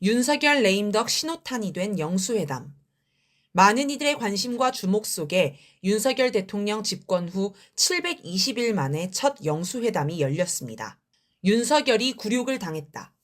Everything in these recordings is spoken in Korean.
윤석열 레임덕 신호탄이 된 영수회담. 많은 이들의 관심과 주목 속에 윤석열 대통령 집권 후 720일 만에 첫 영수회담이 열렸습니다. 윤석열이 굴욕을 당했다.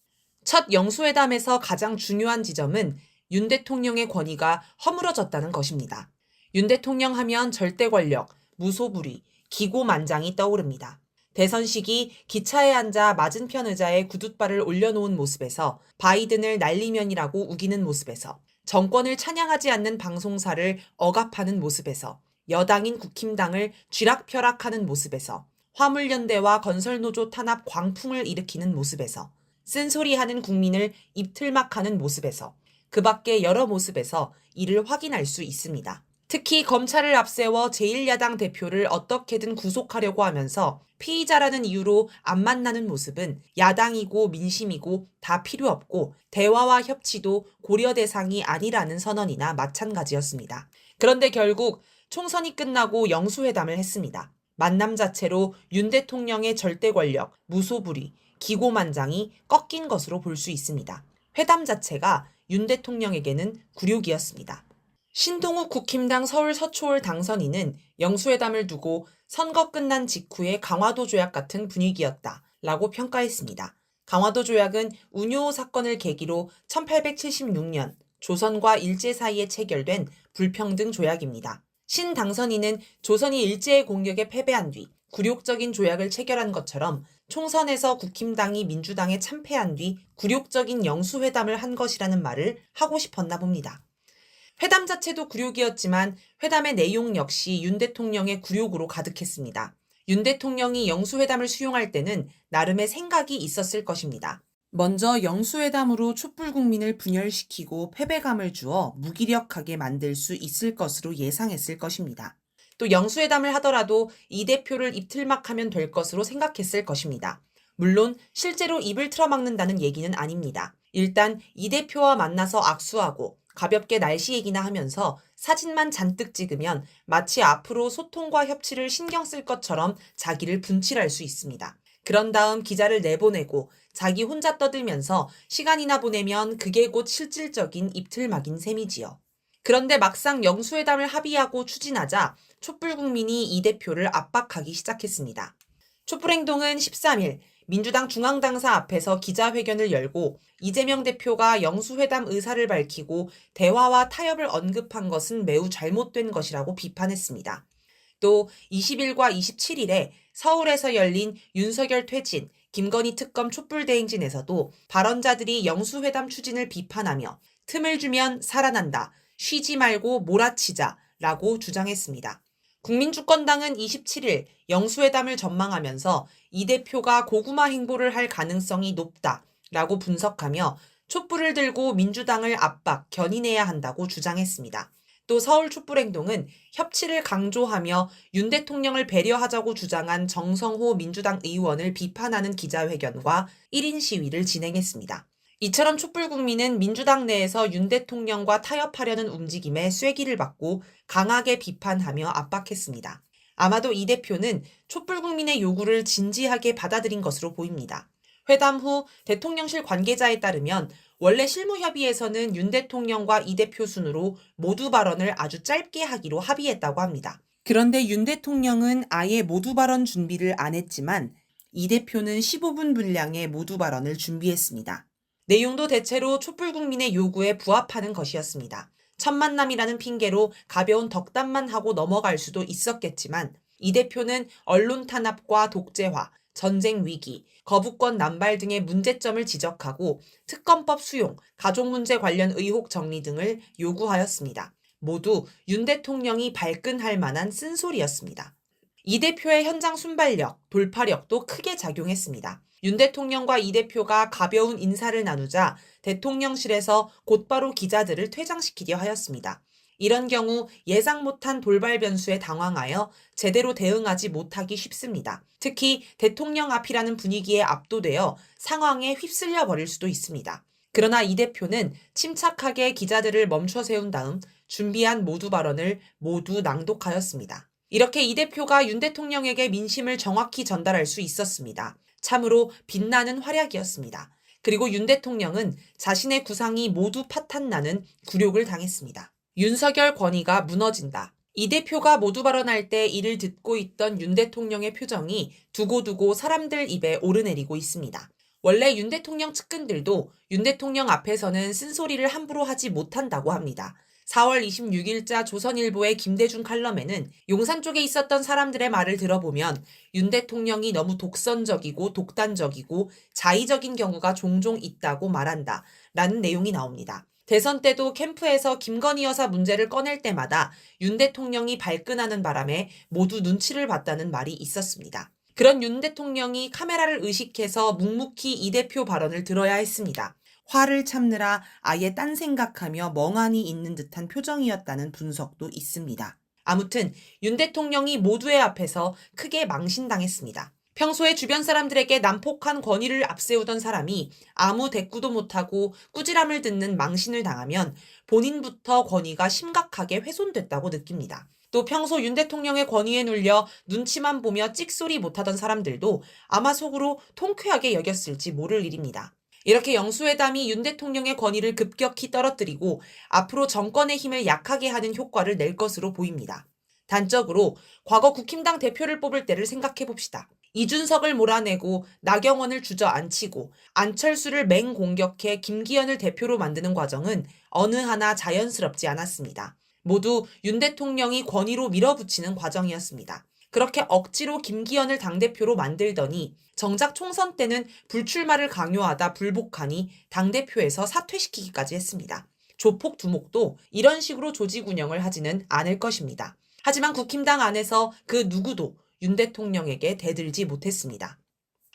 첫 영수회담에서 가장 중요한 지점은 윤 대통령의 권위가 허물어졌다는 것입니다. 윤 대통령 하면 절대 권력, 무소불위, 기고만장이 떠오릅니다. 대선 시기 기차에 앉아 맞은편 의자에 구둣발을 올려놓은 모습에서 바이든을 날리면이라고 우기는 모습에서 정권을 찬양하지 않는 방송사를 억압하는 모습에서 여당인 국힘당을 쥐락펴락하는 모습에서 화물연대와 건설노조 탄압 광풍을 일으키는 모습에서 쓴소리하는 국민을 입틀막하는 모습에서 그 밖의 여러 모습에서 이를 확인할 수 있습니다. 특히 검찰을 앞세워 제1야당 대표를 어떻게든 구속하려고 하면서 피의자라는 이유로 안 만나는 모습은 야당이고 민심이고 다 필요 없고 대화와 협치도 고려 대상이 아니라는 선언이나 마찬가지였습니다. 그런데 결국 총선이 끝나고 영수회담을 했습니다. 만남 자체로 윤 대통령의 절대 권력, 무소불위, 기고만장이 꺾인 것으로 볼 수 있습니다. 회담 자체가 윤 대통령에게는 굴욕이었습니다. 신동욱 국힘당 서울 서초을 당선인은 영수회담을 두고 선거 끝난 직후의 강화도 조약 같은 분위기였다라고 평가했습니다. 강화도 조약은 운요 사건을 계기로 1876년 조선과 일제 사이에 체결된 불평등 조약입니다. 신 당선인은 조선이 일제의 공격에 패배한 뒤 굴욕적인 조약을 체결한 것처럼 총선에서 국힘당이 민주당에 참패한 뒤 굴욕적인 영수회담을 한 것이라는 말을 하고 싶었나 봅니다. 회담 자체도 굴욕이었지만 회담의 내용 역시 윤 대통령의 굴욕으로 가득했습니다. 윤 대통령이 영수회담을 수용할 때는 나름의 생각이 있었을 것입니다. 먼저 영수회담으로 촛불 국민을 분열시키고 패배감을 주어 무기력하게 만들 수 있을 것으로 예상했을 것입니다. 또 영수회담을 하더라도 이 대표를 입틀막하면 될 것으로 생각했을 것입니다. 물론 실제로 입을 틀어막는다는 얘기는 아닙니다. 일단 이 대표와 만나서 악수하고 가볍게 날씨 얘기나 하면서 사진만 잔뜩 찍으면 마치 앞으로 소통과 협치를 신경 쓸 것처럼 자기를 분칠할 수 있습니다. 그런 다음 기자를 내보내고 자기 혼자 떠들면서 시간이나 보내면 그게 곧 실질적인 입틀막인 셈이지요. 그런데 막상 영수회담을 합의하고 추진하자 촛불 국민이 이 대표를 압박하기 시작했습니다. 촛불행동은 13일 민주당 중앙당사 앞에서 기자회견을 열고 이재명 대표가 영수회담 의사를 밝히고 대화와 타협을 언급한 것은 매우 잘못된 것이라고 비판했습니다. 또 20일과 27일에 서울에서 열린 윤석열 퇴진, 김건희 특검 촛불대행진에서도 발언자들이 영수회담 추진을 비판하며 틈을 주면 살아난다, 쉬지 말고 몰아치자라고 주장했습니다. 국민주권당은 27일 영수회담을 전망하면서 이 대표가 고구마 행보를 할 가능성이 높다라고 분석하며 촛불을 들고 민주당을 압박, 견인해야 한다고 주장했습니다. 또 서울 촛불행동은 협치를 강조하며 윤 대통령을 배려하자고 주장한 정성호 민주당 의원을 비판하는 기자회견과 1인 시위를 진행했습니다. 이처럼 촛불국민은 민주당 내에서 윤 대통령과 타협하려는 움직임에 쐐기를 받고 강하게 비판하며 압박했습니다. 아마도 이 대표는 촛불국민의 요구를 진지하게 받아들인 것으로 보입니다. 회담 후 대통령실 관계자에 따르면 원래 실무협의에서는 윤 대통령과 이 대표 순으로 모두 발언을 아주 짧게 하기로 합의했다고 합니다. 그런데 윤 대통령은 아예 모두 발언 준비를 안 했지만 이 대표는 15분 분량의 모두 발언을 준비했습니다. 내용도 대체로 촛불국민의 요구에 부합하는 것이었습니다. 첫 만남이라는 핑계로 가벼운 덕담만 하고 넘어갈 수도 있었겠지만 이 대표는 언론 탄압과 독재화, 전쟁 위기, 거부권 남발 등의 문제점을 지적하고 특검법 수용, 가족 문제 관련 의혹 정리 등을 요구하였습니다. 모두 윤 대통령이 발끈할 만한 쓴소리였습니다. 이 대표의 현장 순발력, 돌파력도 크게 작용했습니다. 윤 대통령과 이 대표가 가벼운 인사를 나누자 대통령실에서 곧바로 기자들을 퇴장시키려 하였습니다. 이런 경우 예상 못한 돌발 변수에 당황하여 제대로 대응하지 못하기 쉽습니다. 특히 대통령 앞이라는 분위기에 압도되어 상황에 휩쓸려 버릴 수도 있습니다. 그러나 이 대표는 침착하게 기자들을 멈춰 세운 다음 준비한 모두 발언을 모두 낭독하였습니다. 이렇게 이 대표가 윤 대통령에게 민심을 정확히 전달할 수 있었습니다. 참으로 빛나는 활약이었습니다. 그리고 윤 대통령은 자신의 구상이 모두 파탄나는 굴욕을 당했습니다. 윤석열 권위가 무너진다. 이 대표가 모두 발언할 때 이를 듣고 있던 윤 대통령의 표정이 두고두고 사람들 입에 오르내리고 있습니다. 원래 윤 대통령 측근들도 윤 대통령 앞에서는 쓴소리를 함부로 하지 못한다고 합니다. 4월 26일자 조선일보의 김대중 칼럼에는 용산 쪽에 있었던 사람들의 말을 들어보면 윤 대통령이 너무 독선적이고 독단적이고 자의적인 경우가 종종 있다고 말한다 라는 내용이 나옵니다. 대선 때도 캠프에서 김건희 여사 문제를 꺼낼 때마다 윤 대통령이 발끈하는 바람에 모두 눈치를 봤다는 말이 있었습니다. 그런 윤 대통령이 카메라를 의식해서 묵묵히 이 대표 발언을 들어야 했습니다. 화를 참느라 아예 딴 생각하며 멍하니 있는 듯한 표정이었다는 분석도 있습니다. 아무튼 윤 대통령이 모두의 앞에서 크게 망신당했습니다. 평소에 주변 사람들에게 난폭한 권위를 앞세우던 사람이 아무 대꾸도 못하고 꾸지람을 듣는 망신을 당하면 본인부터 권위가 심각하게 훼손됐다고 느낍니다. 또 평소 윤 대통령의 권위에 눌려 눈치만 보며 찍소리 못하던 사람들도 아마 속으로 통쾌하게 여겼을지 모를 일입니다. 이렇게 영수회담이 윤 대통령의 권위를 급격히 떨어뜨리고 앞으로 정권의 힘을 약하게 하는 효과를 낼 것으로 보입니다. 단적으로 과거 국힘당 대표를 뽑을 때를 생각해 봅시다. 이준석을 몰아내고 나경원을 주저앉히고 안철수를 맹공격해 김기현을 대표로 만드는 과정은 어느 하나 자연스럽지 않았습니다. 모두 윤 대통령이 권위로 밀어붙이는 과정이었습니다. 그렇게 억지로 김기현을 당대표로 만들더니 정작 총선 때는 불출마를 강요하다 불복하니 당대표에서 사퇴시키기까지 했습니다. 조폭 두목도 이런 식으로 조직 운영을 하지는 않을 것입니다. 하지만 국힘당 안에서 그 누구도 윤 대통령에게 대들지 못했습니다.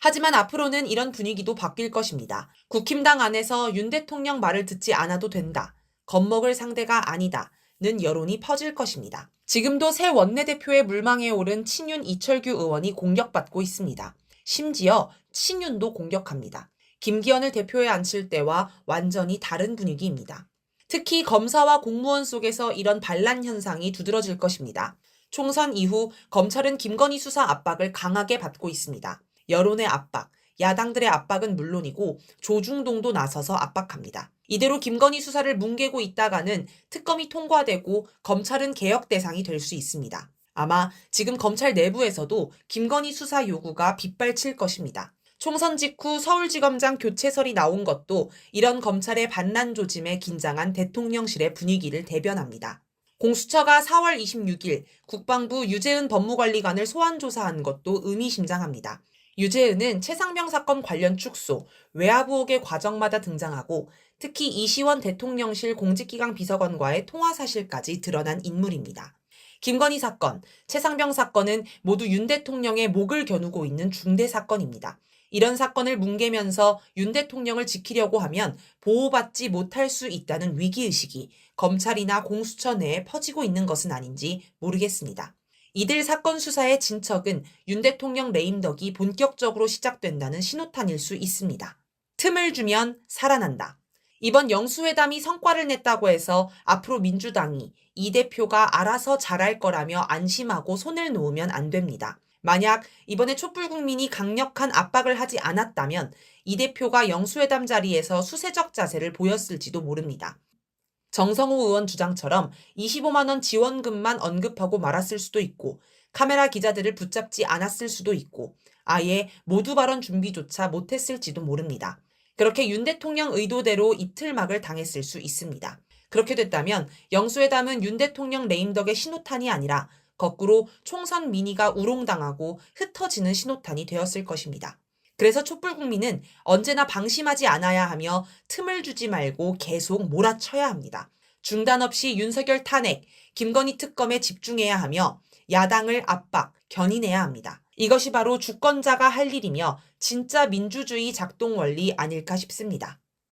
하지만 앞으로는 이런 분위기도 바뀔 것입니다. 국힘당 안에서 윤 대통령 말을 듣지 않아도 된다. 겁먹을 상대가 아니다. 는 여론이 퍼질 것입니다. 지금도 새 원내대표의 물망에 오른 친윤 이철규 의원이 공격받고 있습니다. 심지어 친윤도 공격합니다. 김기현을 대표에 앉힐 때와 완전히 다른 분위기입니다. 특히 검사와 공무원 속에서 이런 반란 현상이 두드러질 것입니다. 총선 이후 검찰은 김건희 수사 압박을 강하게 받고 있습니다. 여론의 압박, 야당들의 압박은 물론이고 조중동도 나서서 압박합니다. 이대로 김건희 수사를 뭉개고 있다가는 특검이 통과되고 검찰은 개혁 대상이 될 수 있습니다. 아마 지금 검찰 내부에서도 김건희 수사 요구가 빗발칠 것입니다. 총선 직후 서울지검장 교체설이 나온 것도 이런 검찰의 반란 조짐에 긴장한 대통령실의 분위기를 대변합니다. 공수처가 4월 26일 국방부 유재은 법무관리관을 소환 조사한 것도 의미심장합니다. 유재은은 최상병 사건 관련 축소, 외압 의혹의 과정마다 등장하고 특히 이시원 대통령실 공직기강 비서관과의 통화 사실까지 드러난 인물입니다. 김건희 사건, 최상병 사건은 모두 윤 대통령의 목을 겨누고 있는 중대 사건입니다. 이런 사건을 뭉개면서 윤 대통령을 지키려고 하면 보호받지 못할 수 있다는 위기의식이 검찰이나 공수처 내에 퍼지고 있는 것은 아닌지 모르겠습니다. 이들 사건 수사의 진척은 윤 대통령 레임덕이 본격적으로 시작된다는 신호탄일 수 있습니다. 틈을 주면 살아난다. 이번 영수회담이 성과를 냈다고 해서 앞으로 민주당이 이 대표가 알아서 잘할 거라며 안심하고 손을 놓으면 안 됩니다. 만약 이번에 촛불국민이 강력한 압박을 하지 않았다면 이 대표가 영수회담 자리에서 수세적 자세를 보였을지도 모릅니다. 정성호 의원 주장처럼 25만 원 지원금만 언급하고 말았을 수도 있고 카메라 기자들을 붙잡지 않았을 수도 있고 아예 모두 발언 준비조차 못했을지도 모릅니다. 그렇게 윤 대통령 의도대로 이틀막을 당했을 수 있습니다. 그렇게 됐다면 영수회담은 윤 대통령 레임덕의 신호탄이 아니라 거꾸로 총선 민의가 우롱당하고 흩어지는 신호탄이 되었을 것입니다. 그래서 촛불국민은 언제나 방심하지 않아야 하며 틈을 주지 말고 계속 몰아쳐야 합니다. 중단 없이 윤석열 탄핵, 김건희 특검에 집중해야 하며 야당을 압박, 견인해야 합니다. 이것이 바로 주권자가 할 일이며 진짜 민주주의 작동 원리 아닐까 싶습니다.